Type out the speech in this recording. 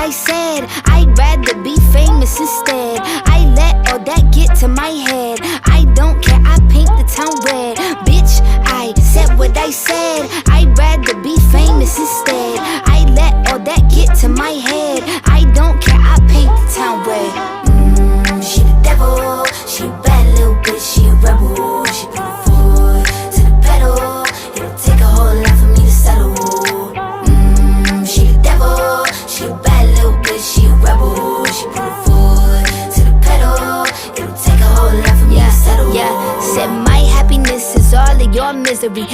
I said. I'd rather be famous instead. I let all that get to my head. I don't care, I paint the town red. Bitch, I said what I said. I'd rather be famous instead. I let all that get to my head. I don't care, I paint the town red. She the devil, she a bad little bitch, she a rebel. She put her foot to the pedal. It'll take a whole lot for me to settle. She the devil, she a bad little bitch, she a rebel. She put her foot to the pedal. It'll take a whole lot for me to settle. Yeah, said my happiness is all of your misery.